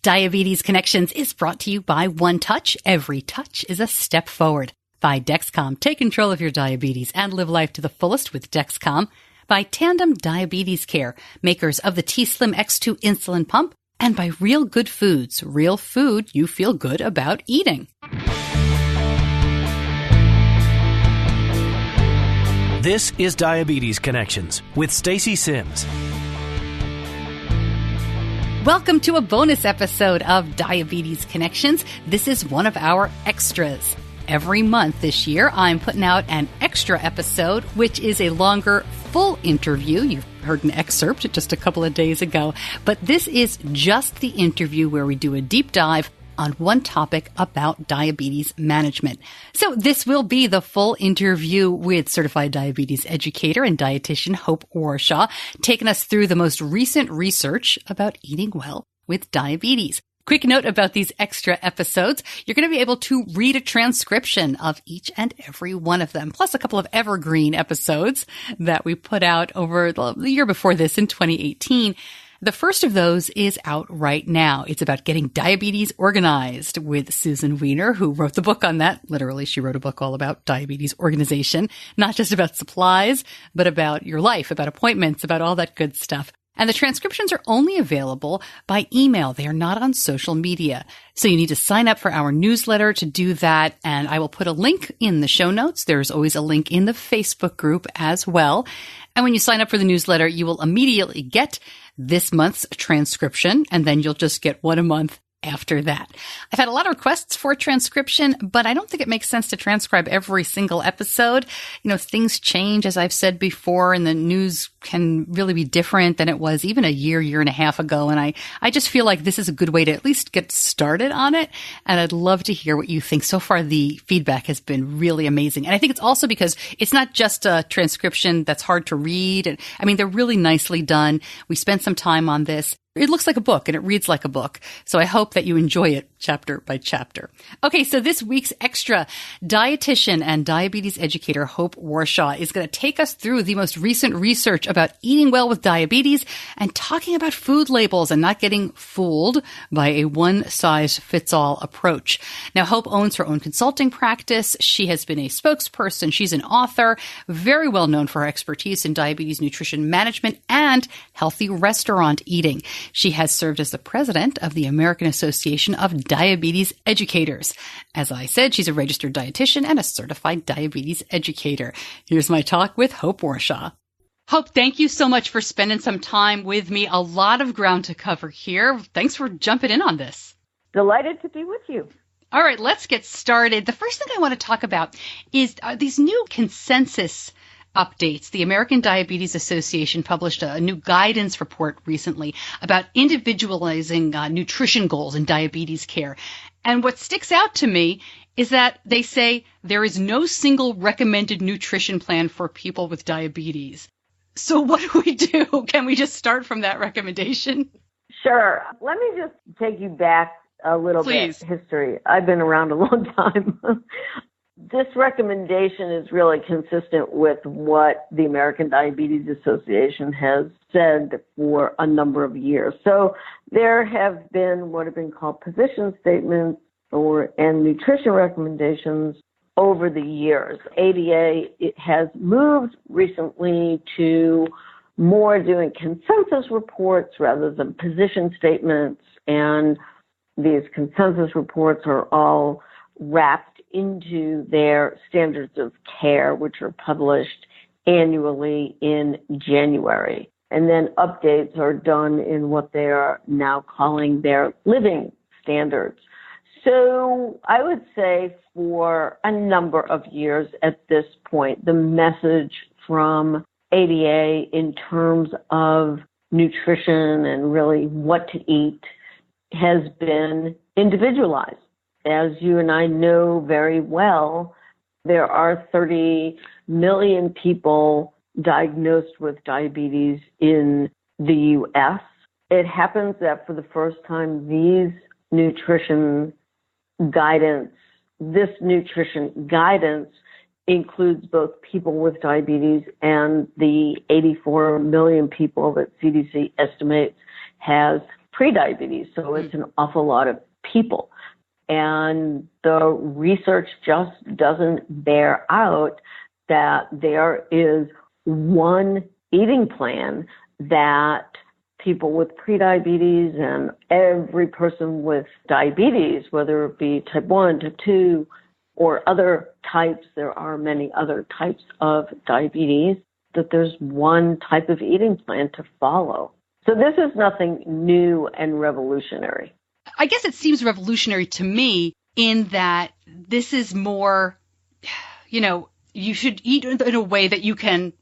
Diabetes Connections is brought to you by One Touch. Every touch is a step forward. By Dexcom. Take control of your diabetes and live life to the fullest with Dexcom. By Tandem Diabetes Care, makers of the t:slim X2 insulin pump. And by Real Good Foods, real food you feel good about eating. This is Diabetes Connections with Stacey Sims. Welcome to a bonus episode of Diabetes Connections. This is one of our extras. Every month this year, I'm putting out an extra episode, which is a longer, full interview. You've heard an excerpt just a couple of days ago, but this is just the interview where we do a deep dive on one topic about diabetes management. So this will be the full interview with certified diabetes educator and dietitian Hope Warshaw, taking us through the most recent research about eating well with diabetes. Quick note about these extra episodes. You're going to be able to read a transcription of each and every one of them, plus a couple of evergreen episodes that we put out over the year before this in 2018. The first of those is out right now. It's about getting diabetes organized with Susan Weiner, who wrote the book on that. Literally, she wrote a book all about diabetes organization, not just about supplies, but about your life, about appointments, about all that good stuff. And the transcriptions are only available by email. They are not on social media. So you need to sign up for our newsletter to do that. And I will put a link in the show notes. There's always a link in the Facebook group as well. And when you sign up for the newsletter, you will immediately get this month's transcription, and then you'll just get one a month after that. I've had a lot of requests for transcription, but I don't think it makes sense to transcribe every single episode. You know, things change, as I've said before, and the news can really be different than it was even a year and a half ago. And I just feel like this is a good way to at least get started on it. And I'd love to hear what you think. So far, the feedback has been really amazing. And I think it's also because it's not just a transcription that's hard to read. And I mean, they're really nicely done. We spent some time on this. It looks like a book and it reads like a book. So I hope that you enjoy it chapter by chapter. Okay, so this week's extra, dietitian and diabetes educator Hope Warshaw is going to take us through the most recent research about eating well with diabetes and talking about food labels and not getting fooled by a one-size-fits-all approach. Now, Hope owns her own consulting practice. She has been a spokesperson. She's an author, very well known for her expertise in diabetes nutrition management and healthy restaurant eating. She has served as the president of the American Association of Diabetes Educators. As I said, she's a registered dietitian and a certified diabetes educator. Here's my talk with Hope Warshaw. Hope, thank you so much for spending some time with me. A lot of ground to cover here. Thanks for jumping in on this. Delighted to be with you. All right, let's get started. The first thing I want to talk about is these new consensus updates. The American Diabetes Association published a new guidance report recently about individualizing nutrition goals in diabetes care. And what sticks out to me is that they say there is no single recommended nutrition plan for people with diabetes. So what do we do? Can we just start from that recommendation? Sure. Let me just take you back a little bit history. I've been around a long time. This recommendation is really consistent with what the American Diabetes Association has said for a number of years. So there have been what have been called position statements and nutrition recommendations over the years. ADA has moved recently to more doing consensus reports rather than position statements, and these consensus reports are all wrapped into their standards of care, which are published annually in January. And then updates are done in what they are now calling their living standards. So I would say for a number of years at this point, the message from ADA in terms of nutrition and really what to eat has been individualized. As you and I know very well, there are 30 million people diagnosed with diabetes in the U.S. It happens that for the first time, this nutrition guidance includes both people with diabetes and the 84 million people that CDC estimates has prediabetes. So it's an awful lot of people. And the research just doesn't bear out that there is one eating plan that people with prediabetes and every person with diabetes, whether it be type 1, type 2, or other types, there are many other types of diabetes, that there's one type of eating plan to follow. So this is nothing new and revolutionary. I guess it seems revolutionary to me in that this is more, you should eat in a way that you can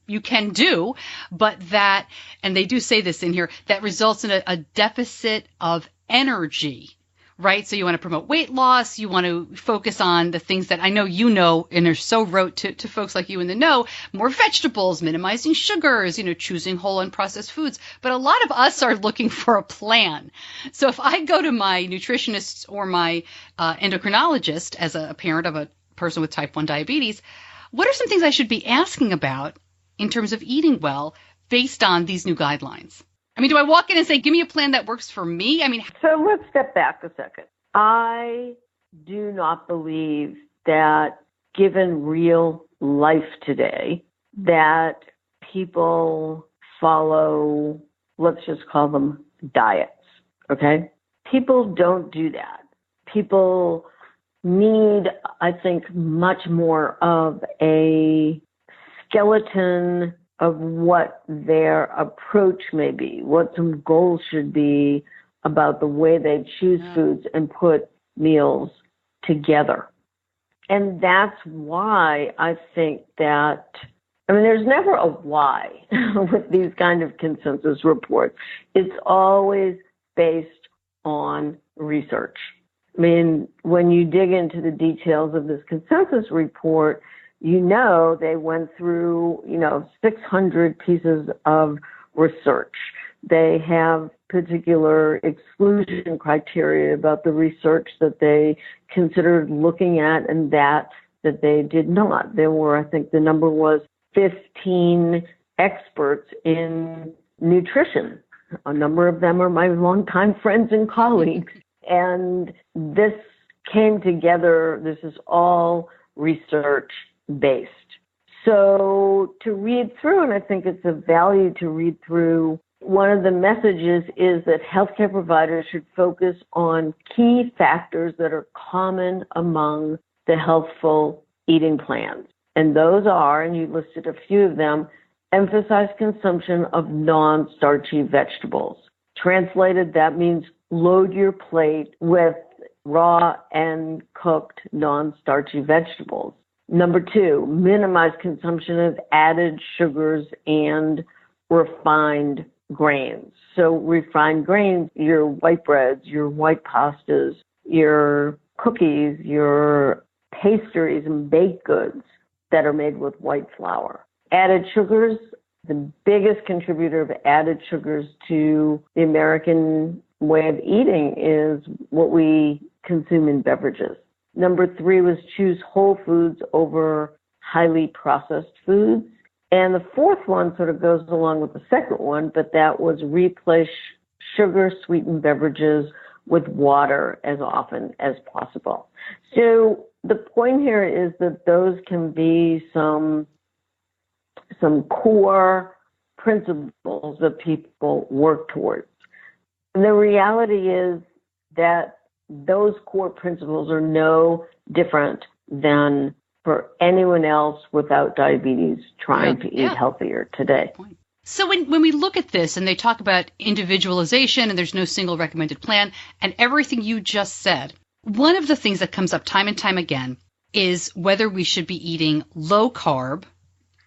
do, but that, and they do say this in here, that results in a deficit of energy, right? So you want to promote weight loss. You want to focus on the things that I know and are so rote to folks like you in the know, more vegetables, minimizing sugars, choosing whole unprocessed foods. But a lot of us are looking for a plan. So if I go to my nutritionist or my endocrinologist as a parent of a person with type 1 diabetes, what are some things I should be asking about in terms of eating well based on these new guidelines? I mean, do I walk in and say, give me a plan that works for me? So let's step back a second. I do not believe that given real life today, that people follow, let's just call them diets, okay? People don't do that. People need, I think, much more of a skeleton of what their approach may be, what some goals should be about the way they choose foods and put meals together. And that's why I think that, there's never a why with these kind of consensus reports. It's always based on research. When you dig into the details of this consensus report, they went through, 600 pieces of research. They have particular exclusion criteria about the research that they considered looking at and that they did not. There were, I think the number was 15 experts in nutrition. A number of them are my longtime friends and colleagues. And this came together, this is all research-based. So to read through, and I think it's of value to read through, one of the messages is that healthcare providers should focus on key factors that are common among the healthful eating plans. And those are, and you listed a few of them, emphasize consumption of non-starchy vegetables. Translated, that means load your plate with raw and cooked non-starchy vegetables. Number 2, minimize consumption of added sugars and refined grains. So refined grains, your white breads, your white pastas, your cookies, your pastries and baked goods that are made with white flour. Added sugars, the biggest contributor of added sugars to the American way of eating is what we consume in beverages. Number 3 was choose whole foods over highly processed foods. And the 4th one sort of goes along with the second one, but that was replace sugar-sweetened beverages with water as often as possible. So the point here is that those can be some core principles that people work towards. And the reality is that those core principles are no different than for anyone else without diabetes trying to eat healthier today. So when we look at this and they talk about individualization and there's no single recommended plan and everything you just said, one of the things that comes up time and time again is whether we should be eating low carb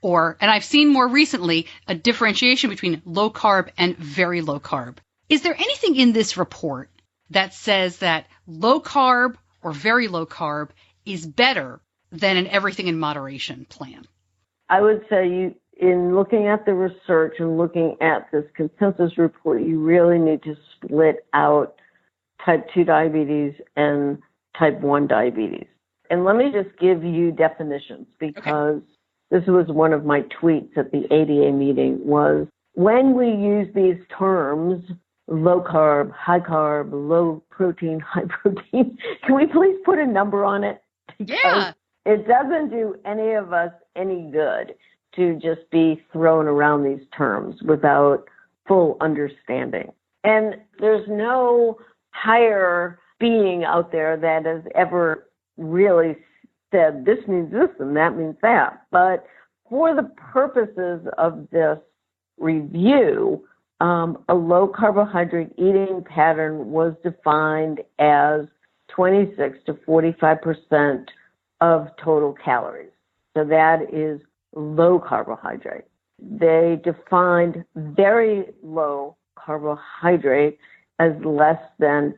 or, and I've seen more recently, a differentiation between low carb and very low carb. Is there anything in this report that says that low carb or very low carb is better than an everything in moderation plan? I would say in looking at the research and looking at this consensus report, you really need to split out type 2 diabetes and type 1 diabetes. And let me just give you definitions because this was one of my tweets at the ADA meeting was when we use these terms low carb, high carb, low protein, high protein. Can we please put a number on it? Yeah. It doesn't do any of us any good to just be thrown around these terms without full understanding. And there's no higher being out there that has ever really said this means this and that means that. But for the purposes of this review, a low carbohydrate eating pattern was defined as 26 to 45% of total calories. So that is low carbohydrate. They defined very low carbohydrate as less than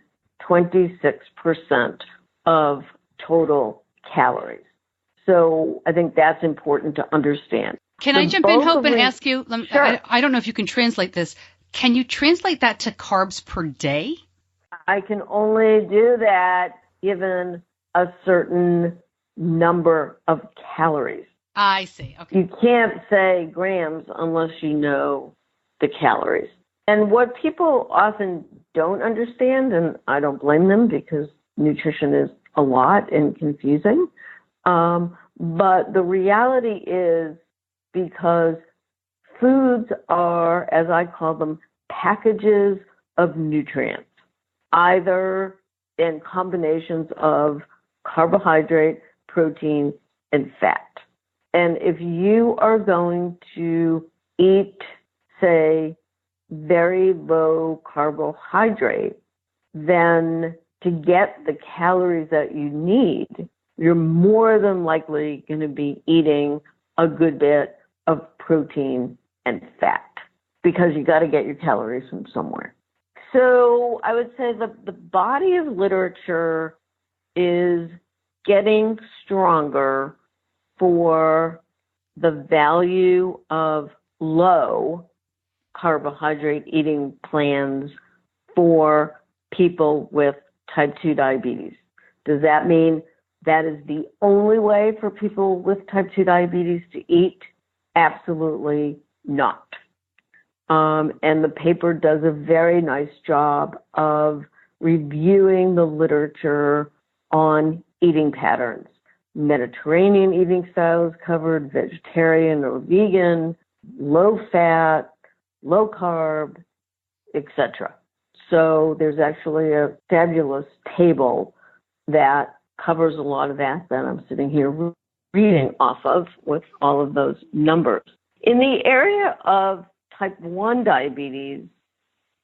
26% of total calories. So I think that's important to understand. Can I jump in, Hope, and ask you, Sure. I don't know if you can translate this. Can you translate that to carbs per day? I can only do that given a certain number of calories. I see. Okay. You can't say grams unless you know the calories. And what people often don't understand, and I don't blame them because nutrition is a lot and confusing, but the reality is because foods are, as I call them, packages of nutrients, either in combinations of carbohydrate, protein, and fat. And if you are going to eat, say, very low carbohydrate, then to get the calories that you need, you're more than likely going to be eating a good bit of protein and fat because you got to get your calories from somewhere. So I would say that the body of literature is getting stronger for the value of low carbohydrate eating plans for people with type 2 diabetes. Does that mean that is the only way for people with type 2 diabetes to eat? Absolutely not. And the paper does a very nice job of reviewing the literature on eating patterns. Mediterranean eating styles covered, vegetarian or vegan, low fat, low carb, etc. So there's actually a fabulous table that covers a lot of that I'm sitting here reading off of with all of those numbers. In the area of type 1 diabetes,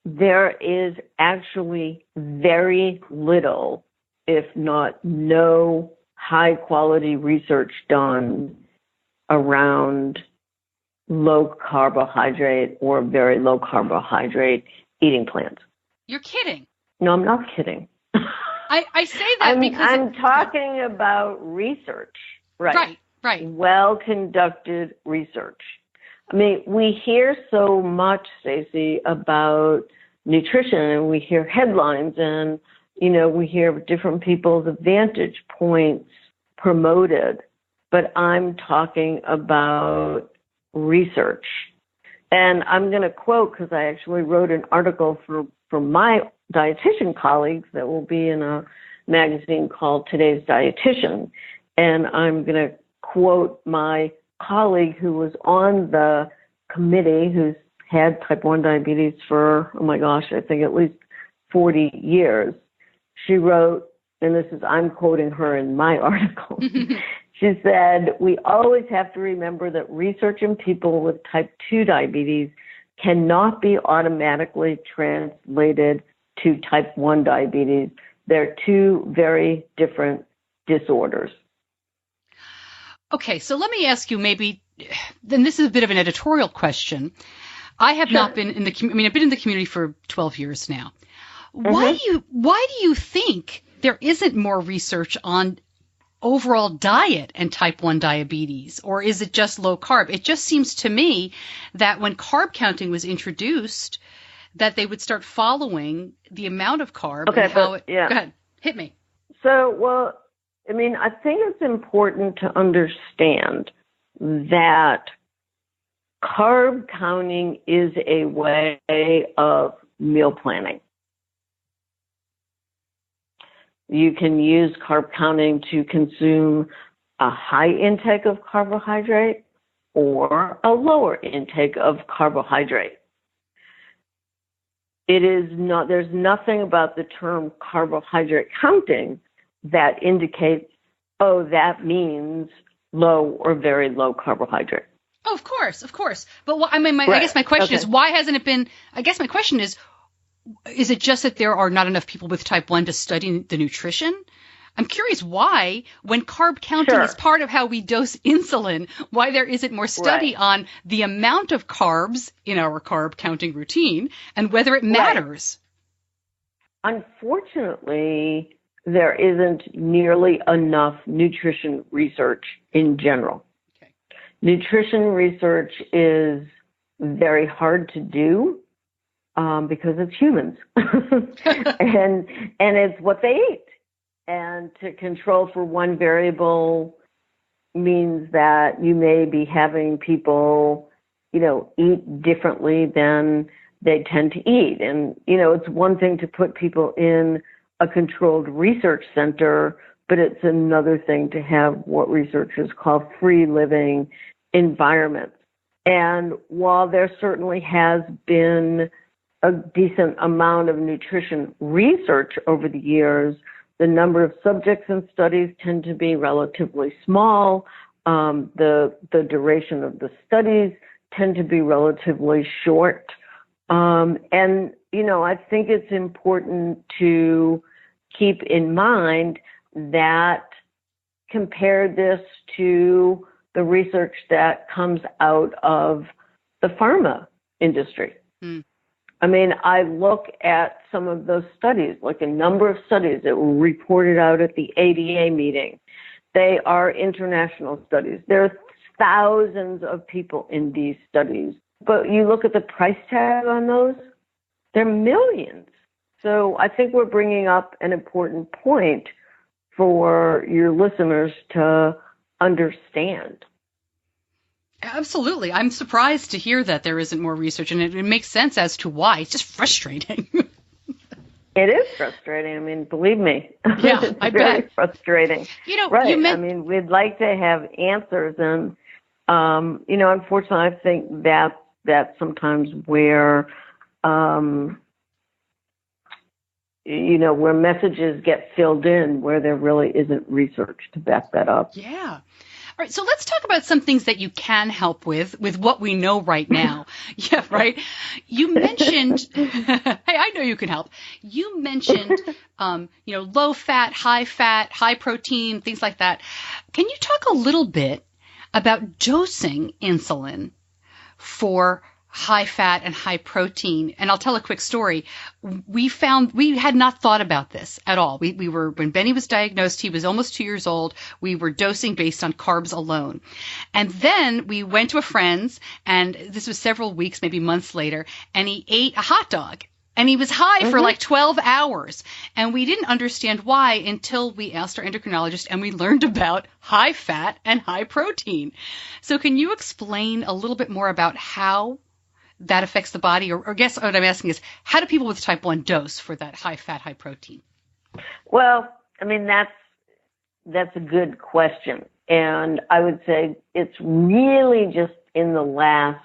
there is actually very little, if not no, high-quality research done around low carbohydrate or very low carbohydrate eating plans. You're kidding. No, I'm not kidding. I say that because I'm talking about research. Right. Well-conducted research. I mean, we hear so much, Stacey, about nutrition, and we hear headlines, and, we hear different people's vantage points promoted, but I'm talking about research. And I'm going to quote, because I actually wrote an article for my dietitian colleagues that will be in a magazine called Today's Dietitian. And I'm going to quote my colleague who was on the committee who's had type 1 diabetes for, I think at least 40 years. She wrote, and I'm quoting her in my article. She said, "We always have to remember that research in people with type 2 diabetes cannot be automatically translated to type 1 diabetes. They're two very different disorders." Okay, so let me ask you then this is a bit of an editorial question. I have not been in I've been in the community for 12 years now. Why do you think there isn't more research on overall diet and type 1 diabetes, or is it just low carb? It just seems to me that when carb counting was introduced, that they would start following the amount of carb and how it... Yeah. Go ahead, hit me. So, I think it's important to understand that carb counting is a way of meal planning. You can use carb counting to consume a high intake of carbohydrate or a lower intake of carbohydrate. There's nothing about the term carbohydrate counting that indicates, oh, that means low or very low carbohydrate. Oh, of course. But I guess my question is, why hasn't it been, I guess my question is it just that there are not enough people with type 1 to study the nutrition? I'm curious why, when carb counting is part of how we dose insulin, why there isn't more study on the amount of carbs in our carb counting routine and whether it matters. Unfortunately, there isn't nearly enough nutrition research in general. Okay. Nutrition research is very hard to do because it's humans and it's what they eat. And to control for one variable means that you may be having people, eat differently than they tend to eat. And, it's one thing to put people in a controlled research center, but it's another thing to have what researchers call free living environments. And while there certainly has been a decent amount of nutrition research over the years, the number of subjects and studies tend to be relatively small. The duration of the studies tend to be relatively short. And, I think it's important to keep in mind that compare this to the research that comes out of the pharma industry. Mm. I mean, I look at some of those studies, like a number of studies that were reported out at the ADA meeting. They are international studies. There are thousands of people in these studies. But you look at the price tag on those, they're millions. So I think we're bringing up an important point for your listeners to understand. Absolutely. I'm surprised to hear that there isn't more research, and it makes sense as to why. It's just frustrating. It is frustrating. I mean, believe me. Yeah, it's I very bet. Frustrating. We'd like to have answers, and unfortunately, I think that's sometimes where where messages get filled in, where there really isn't research to back that up. Yeah. All right, so let's talk about some things that you can help with what we know right now. Yeah, right. You mentioned, hey, I know you can help. You mentioned, low fat, high protein, things like that. Can you talk a little bit about dosing insulin for high fat and high protein? And I'll tell a quick story. We had not thought about this at all. We were, when Benny was diagnosed, he was almost 2 years old. We were dosing based on carbs alone. And then we went to a friend's, and this was several weeks, maybe months later, and he ate a hot dog. And he was high for like 12 hours. And we didn't understand why until we asked our endocrinologist and we learned about high fat and high protein. So can you explain a little bit more about how that affects the body? Or I guess what I'm asking is, how do people with type 1 dose for that high fat, high protein? Well, I mean, that's a good question. And I would say it's really just in the last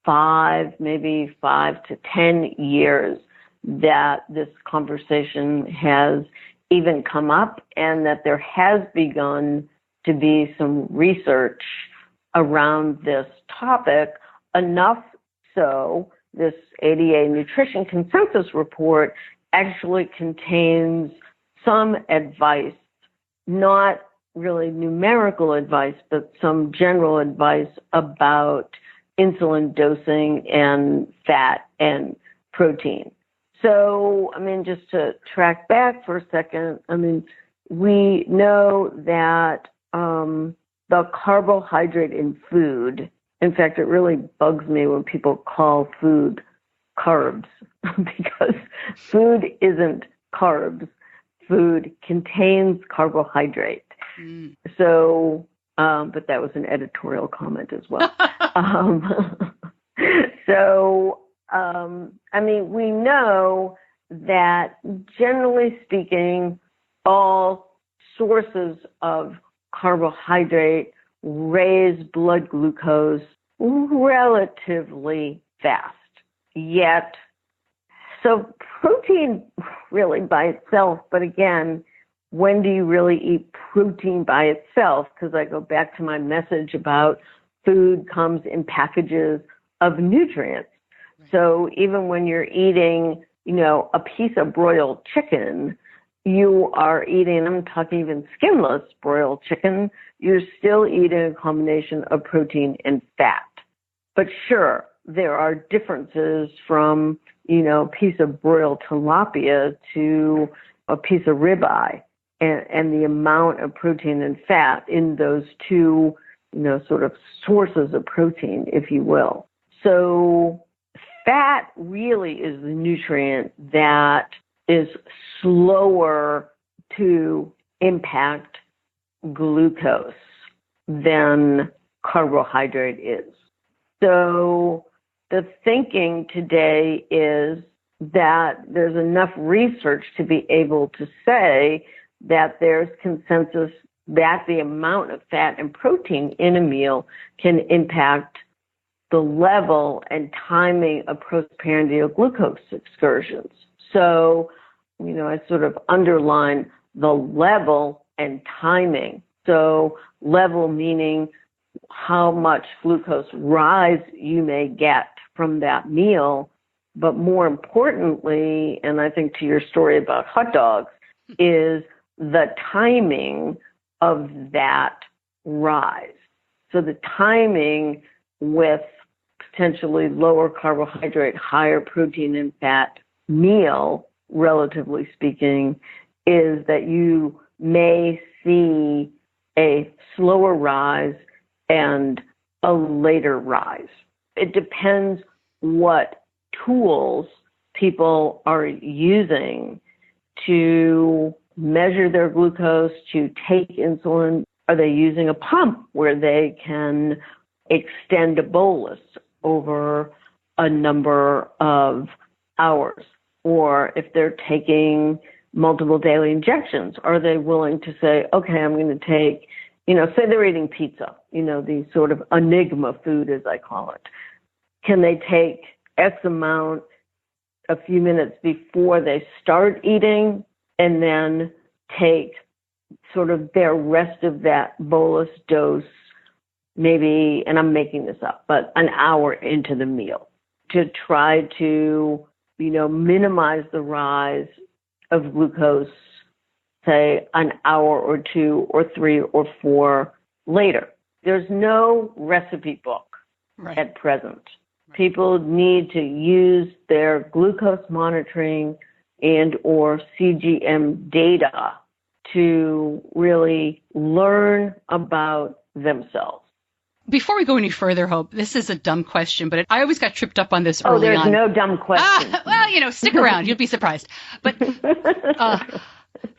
5 to 10 years that this conversation has even come up, and that there has begun to be some research around this topic, enough so this ADA Nutrition Consensus Report actually contains some advice, not really numerical advice, but some general advice about insulin dosing and fat and protein. So, I mean, just to track back for a second, I mean, we know that the carbohydrate in food, in fact, it really bugs me when people call food carbs, because food isn't carbs. Food contains carbohydrate. Mm. So, but that was an editorial comment as well. We know that generally speaking, all sources of carbohydrate raise blood glucose relatively fast. Yet, so protein really by itself, but again, when do you really eat protein by itself? Because I go back to my message about food comes in packages of nutrients. So even when you're eating, a piece of broiled chicken, you are eating, I'm talking even skinless broiled chicken, you're still eating a combination of protein and fat. But sure, there are differences from, a piece of broiled tilapia to a piece of ribeye, and the amount of protein and fat in those two, sort of sources of protein, if you will. So fat really is the nutrient that is slower to impact glucose than carbohydrate is. So the thinking today is that there's enough research to be able to say that there's consensus that the amount of fat and protein in a meal can impact the level and timing of postprandial glucose excursions. So, I sort of underline the level and timing. So level meaning how much glucose rise you may get from that meal, but more importantly, and I think to your story about hot dogs, is the timing of that rise. So the timing with potentially lower carbohydrate, higher protein and fat meal, relatively speaking, is that you may see a slower rise and a later rise. It depends what tools people are using to measure their glucose, to take insulin. Are they using a pump where they can extend a bolus over a number of hours? Or if they're taking multiple daily injections, are they willing to say, okay, I'm going to take, say they're eating pizza, the sort of enigma food, as I call it. Can they take X amount a few minutes before they start eating and then take sort of their rest of that bolus dose, maybe, and I'm making this up, but an hour into the meal to try to, minimize the rise of glucose, say, an hour or two or three or four later. There's no recipe book at present. People need to use their glucose monitoring and or CGM data to really learn about themselves. Before we go any further, Hope, this is a dumb question, but I always got tripped up on this early on. Oh, there's no dumb question. Well, stick around. You'll be surprised. But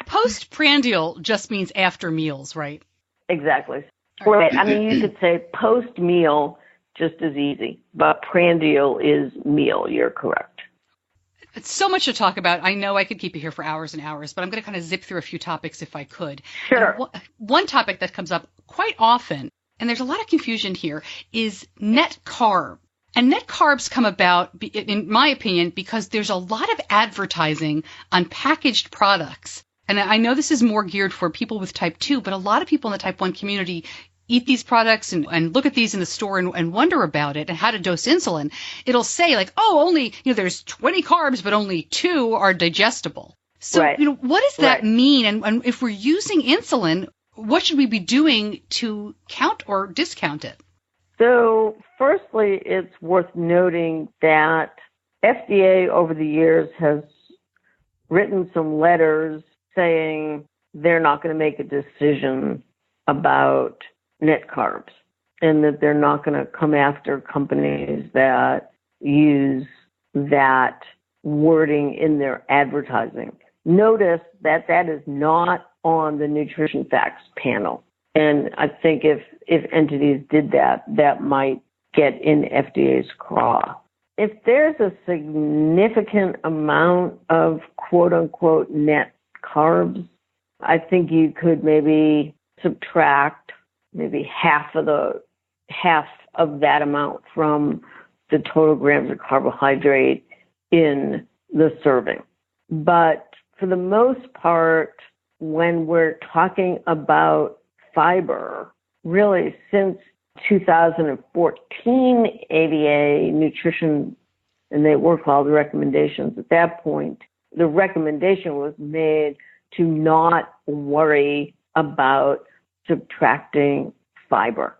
postprandial just means after meals, right? Exactly. Right. You could say post-meal just as easy, but prandial is meal. You're correct. It's so much to talk about. I know I could keep you here for hours and hours, but I'm going to kind of zip through a few topics if I could. Sure. One topic that comes up quite often, and there's a lot of confusion here, is net carb. And net carbs come about, in my opinion, because there's a lot of advertising on packaged products. And I know this is more geared for people with type 2, but a lot of people in the type 1 community eat these products and look at these in the store and wonder about it and how to dose insulin. It'll say only, there's 20 carbs, but only 2 are digestible. So, what does that mean? And if we're using insulin, what should we be doing to count or discount it? So, firstly, it's worth noting that FDA over the years has written some letters saying they're not going to make a decision about net carbs and that they're not going to come after companies that use that wording in their advertising. Notice that that is not on the nutrition facts panel. And I think if entities did that, that might get in FDA's craw. if there's a significant amount of quote-unquote net carbs, I think you could maybe subtract maybe half of that amount from the total grams of carbohydrate in the serving. But for the most part, when we're talking about fiber, really since 2014 ADA nutrition, and they were called recommendations at that point, the recommendation was made to not worry about subtracting fiber.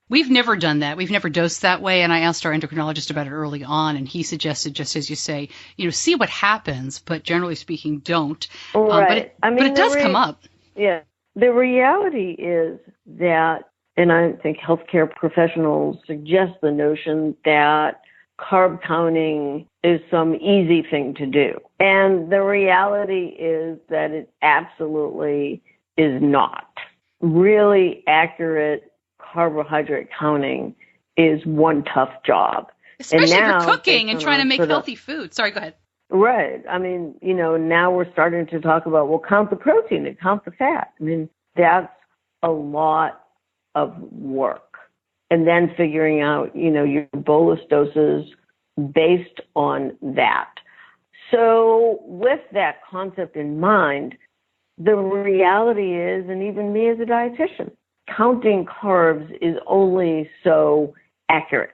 We've never done that. We've never dosed that way. And I asked our endocrinologist about it early on, and he suggested, just as you say, see what happens, but generally speaking, don't. Right. But it does come up. Yeah. The reality is that, and I think healthcare professionals suggest the notion that carb counting is some easy thing to do. And the reality is that it absolutely is not. Really accurate carbohydrate counting is one tough job. Especially for cooking and trying to make healthy food. Sorry, go ahead. Right. I mean, now we're starting to talk about, count the protein and count the fat. I mean, that's a lot of work. And then figuring out, your bolus doses based on that. So with that concept in mind, the reality is, and even me as a dietitian, counting carbs is only so accurate.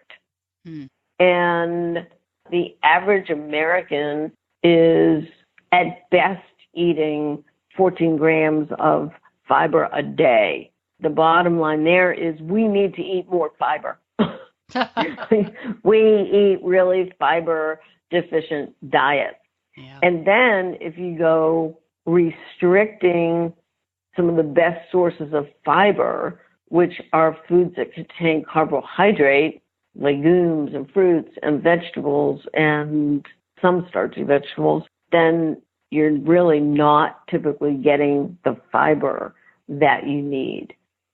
And the average American is at best eating 14 grams of fiber a day. The bottom line there is we need to eat more fiber. We eat really fiber deficient diets. Yeah. And then if you go restricting some of the best sources of fiber, which are foods that contain carbohydrate, legumes and fruits and vegetables and some starchy vegetables, then you're really not typically getting the fiber that you need.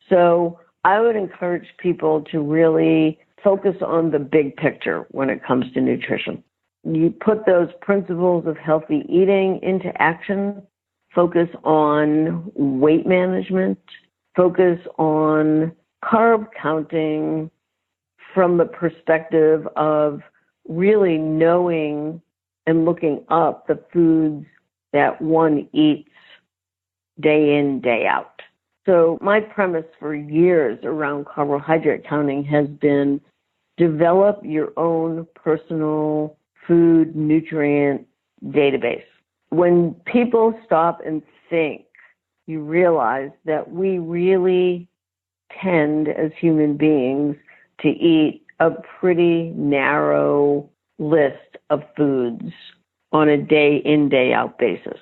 So I would encourage people to really focus on the big picture when it comes to nutrition. You put those principles of healthy eating into action, focus on weight management, focus on carb counting from the perspective of really knowing and looking up the foods that one eats day in, day out. So my premise for years around carbohydrate counting has been develop your own personal food nutrient database. When people stop and think, you realize that we really tend as human beings to eat a pretty narrow list of foods on a day in, day out basis.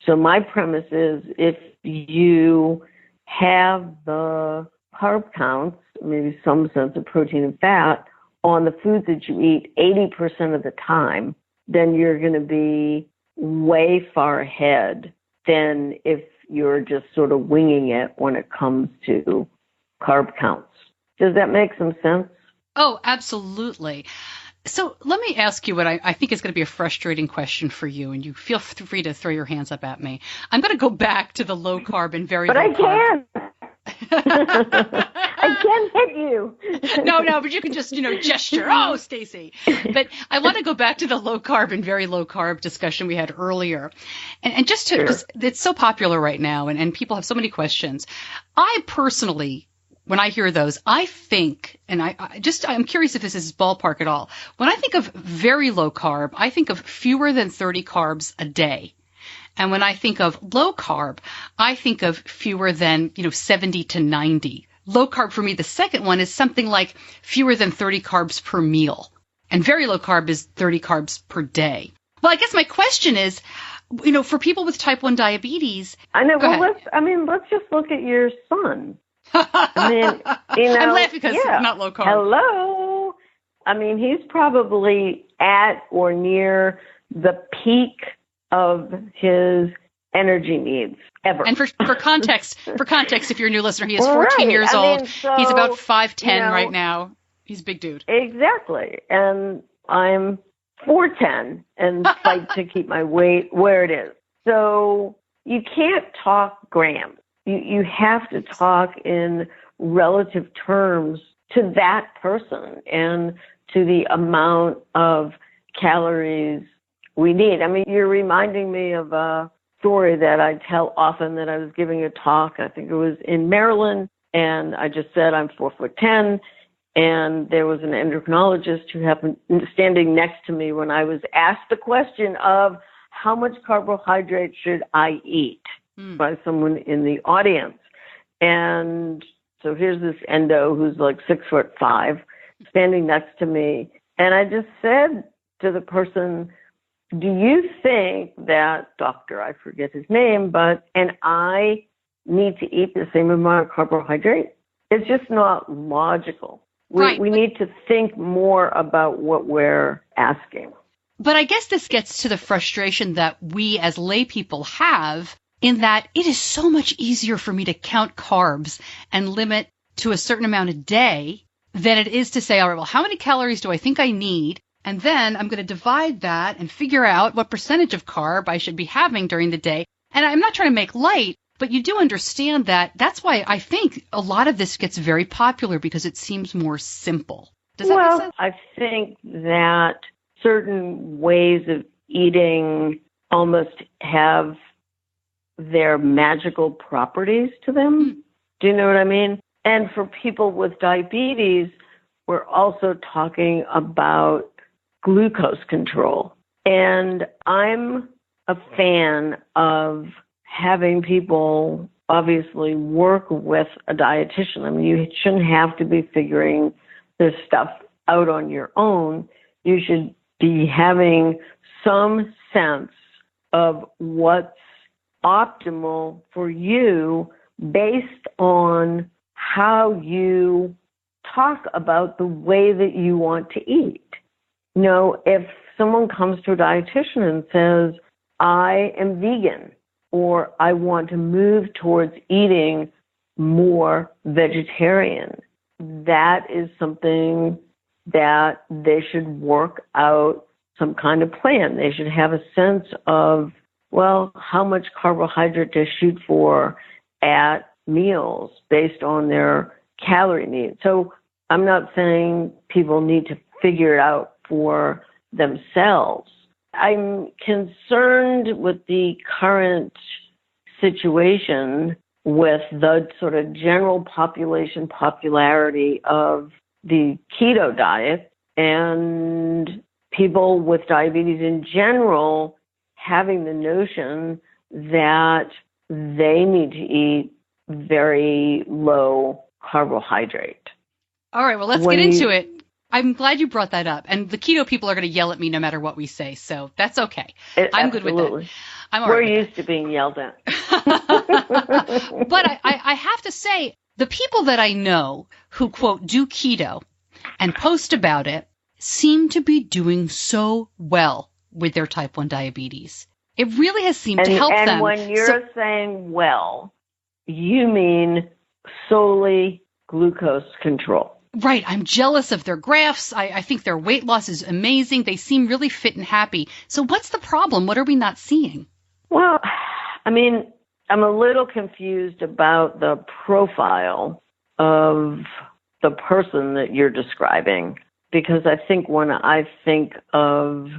So my premise is if you have the carb counts, maybe some sense of protein and fat, on the foods that you eat 80% of the time, then you're going to be way far ahead than if you're just sort of winging it when it comes to carb counts. Does that make some sense? Oh, absolutely. So let me ask you what I think is going to be a frustrating question for you, and you feel free to throw your hands up at me. I'm going to go back to the low carb and very low carb. But I can't hit you. No, but you can just, gesture. Oh, Stacy. But I want to go back to the low carb and very low carb discussion we had earlier. And just to, because it's so popular right now and people have so many questions. I personally, when I hear those, I think, and I'm curious if this is ballpark at all. When I think of very low carb, I think of fewer than 30 carbs a day. And when I think of low carb, I think of fewer than, 70 to 90. Low carb for me, the second one is something like fewer than 30 carbs per meal. And very low carb is 30 carbs per day. Well, I guess my question is, for people with type 1 diabetes. I know. Well, let's just look at your son. I'm laughing because it's not low carb. Hello. He's probably at or near the peak of his energy needs ever. And for context, if you're a new listener, he is 14 years old. So, he's about 5'10" right now. He's a big dude. Exactly. And I'm 4'10" and fight to keep my weight where it is. So you can't talk grams. You have to talk in relative terms to that person and to the amount of calories we need. I mean, you're reminding me of a story that I tell often, that I was giving a talk, I think it was in Maryland, and I just said I'm 4'10", and there was an endocrinologist who happened standing next to me when I was asked the question of how much carbohydrate should I eat by someone in the audience. And so here's this endo who's like 6'5" standing next to me, and I just said to the person, do you think that doctor, I forget his name, and I need to eat the same amount of carbohydrate? It's just not logical. We need to think more about what we're asking. But I guess this gets to the frustration that we as lay people have, in that it is so much easier for me to count carbs and limit to a certain amount a day than it is to say, all right, well, how many calories do I think I need? And then I'm going to divide that and figure out what percentage of carb I should be having during the day. And I'm not trying to make light, but you do understand that. That's why I think a lot of this gets very popular, because it seems more simple. Does that make sense? I think that certain ways of eating almost have their magical properties to them. Do you know what I mean? And for people with diabetes, we're also talking about glucose control. And I'm a fan of having people obviously work with a dietitian. I mean, you shouldn't have to be figuring this stuff out on your own. You should be having some sense of what's optimal for you based on how you talk about the way that you want to eat. You know, if someone comes to a dietitian and says, I am vegan, or I want to move towards eating more vegetarian, that is something that they should work out some kind of plan. They should have a sense of, well, how much carbohydrate to shoot for at meals based on their calorie needs. So I'm not saying people need to figure it out for themselves. I'm concerned with the current situation with the sort of general population popularity of the keto diet and people with diabetes in general having the notion that they need to eat very low carbohydrate. All right, well, let's get into it. I'm glad you brought that up. And the keto people are going to yell at me no matter what we say, so that's okay. I'm good with that. We're used to being yelled at. But I have to say, the people that I know who, quote, do keto and post about it seem to be doing so well with their type 1 diabetes. It really has seemed to help them. And when you're saying well, you mean solely glucose control. Right. I'm jealous of their graphs. I think their weight loss is amazing. They seem really fit and happy. So what's the problem? What are we not seeing? Well, I mean, I'm a little confused about the profile of the person that you're describing, because I think when I think of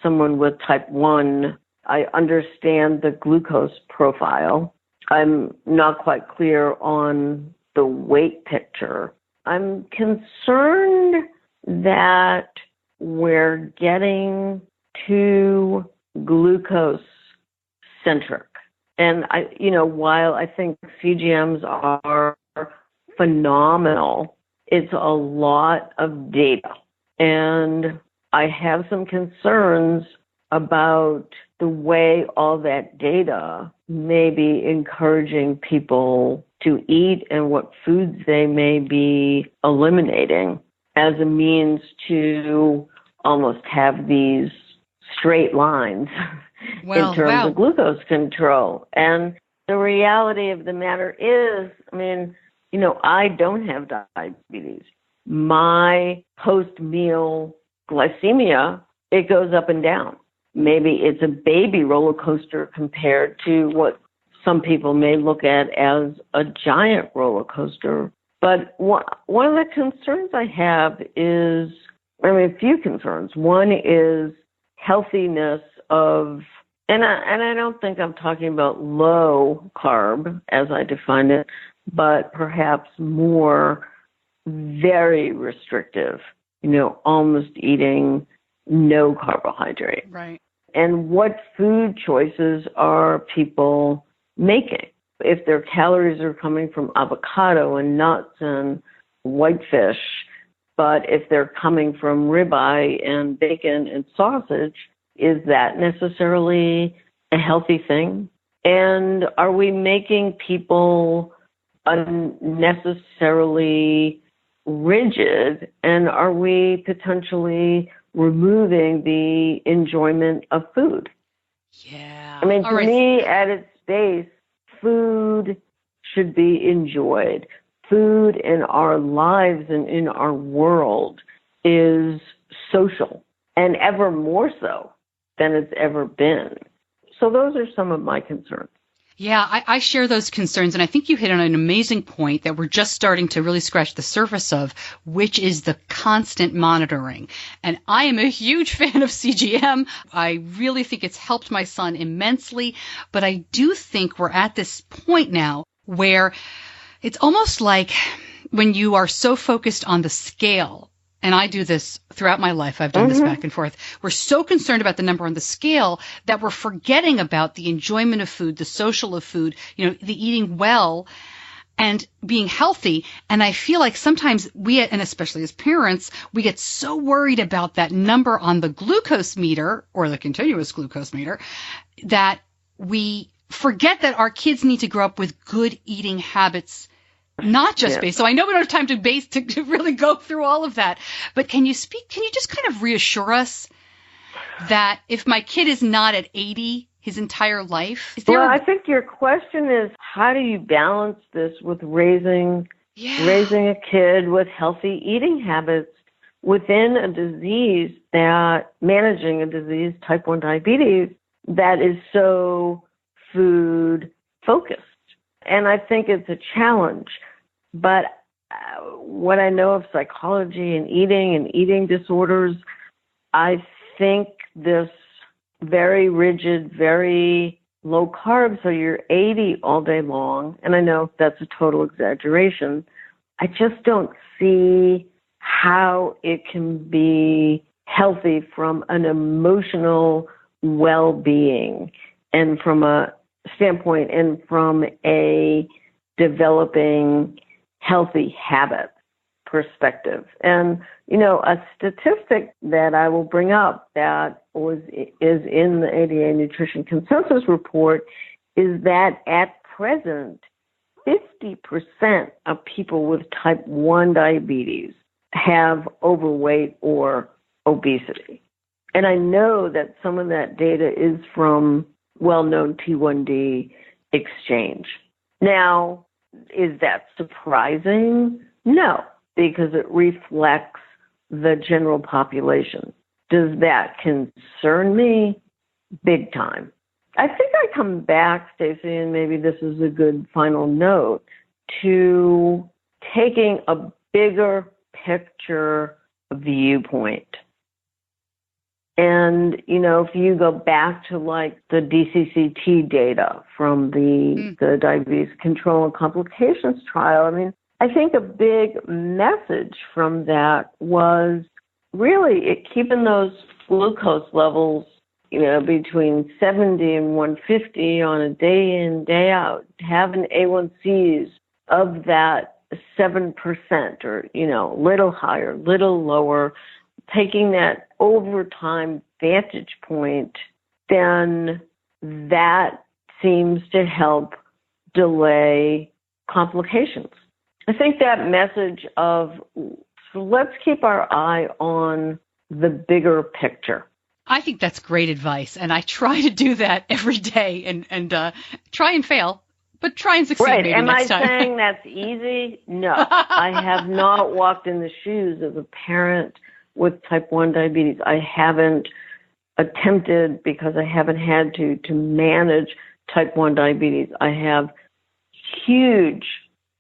someone with type 1, I understand the glucose profile. I'm not quite clear on the weight picture. I'm concerned that we're getting too glucose-centric. And while I think CGMs are phenomenal, it's a lot of data. And I have some concerns about the way all that data may be encouraging people to eat and what foods they may be eliminating as a means to almost have these straight lines in terms of glucose control. And the reality of the matter is, I don't have diabetes. My post-meal glycemia, it goes up and down. Maybe it's a baby roller coaster compared to what some people may look at as a giant roller coaster. But one of the concerns I have is, a few concerns. One is healthiness of, and I don't think I'm talking about low carb as I define it, but perhaps more very restrictive, almost eating no carbohydrate. Right. And what food choices are people making? If their calories are coming from avocado and nuts and whitefish, but if they're coming from ribeye and bacon and sausage, is that necessarily a healthy thing? And are we making people unnecessarily rigid, and are we potentially removing the enjoyment of food? Yeah. To me, at its base, food should be enjoyed. Food in our lives and in our world is social, and ever more so than it's ever been. So those are some of my concerns. Yeah, I share those concerns, and I think you hit on an amazing point that we're just starting to really scratch the surface of, which is the constant monitoring. And I am a huge fan of CGM. I really think it's helped my son immensely, but I do think we're at this point now where it's almost like when you are so focused on the scale, and I do this throughout my life, I've done this back and forth, we're so concerned about the number on the scale that we're forgetting about the enjoyment of food, the social of food, the eating well and being healthy. And I feel like sometimes we, and especially as parents, we get so worried about that number on the glucose meter or the continuous glucose meter that we forget that our kids need to grow up with good eating habits. Not just base. So I know we don't have time to really go through all of that. But can you just kind of reassure us that if my kid is not at 80 his entire life? I think your question is, how do you balance this with raising a kid with healthy eating habits within a disease managing a disease, type 1 diabetes, that is so food focused? And I think it's a challenge. But what I know of psychology and eating disorders, I think this very rigid, very low carb, so you're 80 all day long, and I know that's a total exaggeration, I just don't see how it can be healthy from an emotional well-being and from a standpoint and from a developing healthy habit perspective. And, a statistic that I will bring up that is in the ADA Nutrition Consensus Report is that at present, 50% of people with type 1 diabetes have overweight or obesity. And I know that some of that data is from well-known T1D exchange. Now, is that surprising? No, because it reflects the general population. Does that concern me? Big time. I think I come back, Stacey, and maybe this is a good final note, to taking a bigger picture viewpoint. And, if you go back to like the DCCT data from the Diabetes Control and Complications trial, I think a big message from that was really keeping those glucose levels, between 70 and 150 on a day in, day out, having A1Cs of that 7% or, little higher, little lower, taking that over time vantage point, then that seems to help delay complications. I think that message of let's keep our eye on the bigger picture. I think that's great advice, and I try to do that every day and try and fail, but try and succeed maybe next time. Am I saying that's easy? No. I have not walked in the shoes of a parent with type 1 diabetes. I haven't attempted, because I haven't had to manage type 1 diabetes. I have huge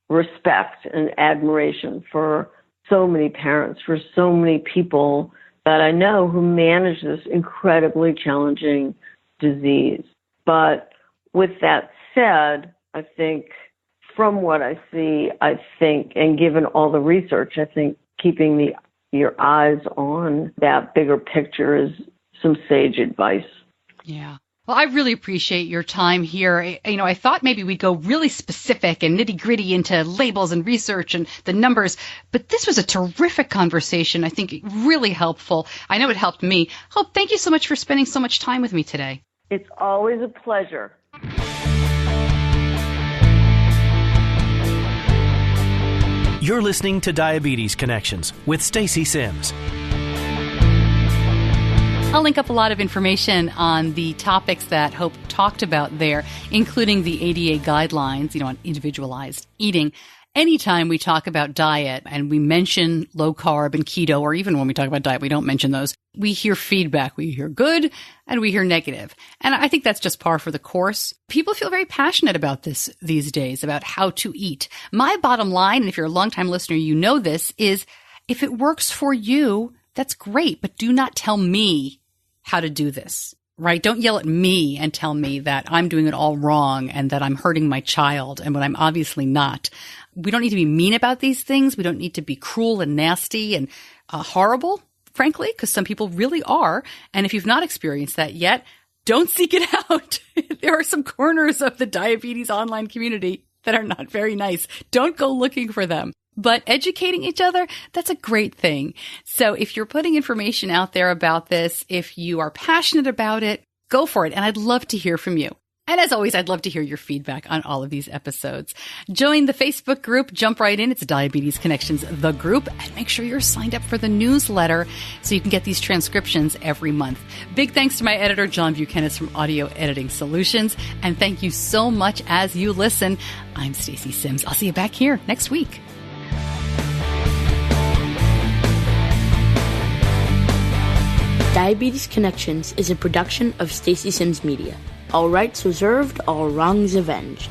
respect and admiration for so many parents, for so many people that I know who manage this incredibly challenging disease. But with that said, I think from what I see, and given all the research, I think keeping your eyes on that bigger picture is some sage advice. Yeah. Well, I really appreciate your time here. I thought maybe we'd go really specific and nitty-gritty into labels and research and the numbers, but this was a terrific conversation. I think really helpful. I know it helped me. Hope, thank you so much for spending so much time with me today. It's always a pleasure. You're listening to Diabetes Connections with Stacey Sims. I'll link up a lot of information on the topics that Hope talked about there, including the ADA guidelines, on individualized eating. Anytime we talk about diet and we mention low carb and keto, or even when we talk about diet, we don't mention those, we hear feedback. We hear good and we hear negative. And I think that's just par for the course. People feel very passionate about this these days, about how to eat. My bottom line, and if you're a longtime listener, you know this, is if it works for you, that's great, but do not tell me how to do this, right? Don't yell at me and tell me that I'm doing it all wrong and that I'm hurting my child and what I'm obviously not. We don't need to be mean about these things. We don't need to be cruel and nasty and horrible, frankly, because some people really are. And if you've not experienced that yet, don't seek it out. There are some corners of the diabetes online community that are not very nice. Don't go looking for them. But educating each other, that's a great thing. So if you're putting information out there about this, if you are passionate about it, go for it. And I'd love to hear from you. And as always, I'd love to hear your feedback on all of these episodes. Join the Facebook group. Jump right in. It's Diabetes Connections, the group. And make sure you're signed up for the newsletter so you can get these transcriptions every month. Big thanks to my editor, John Buchanan from Audio Editing Solutions. And thank you so much as you listen. I'm Stacey Sims. I'll see you back here next week. Diabetes Connections is a production of Stacey Sims Media. All rights reserved, all wrongs avenged.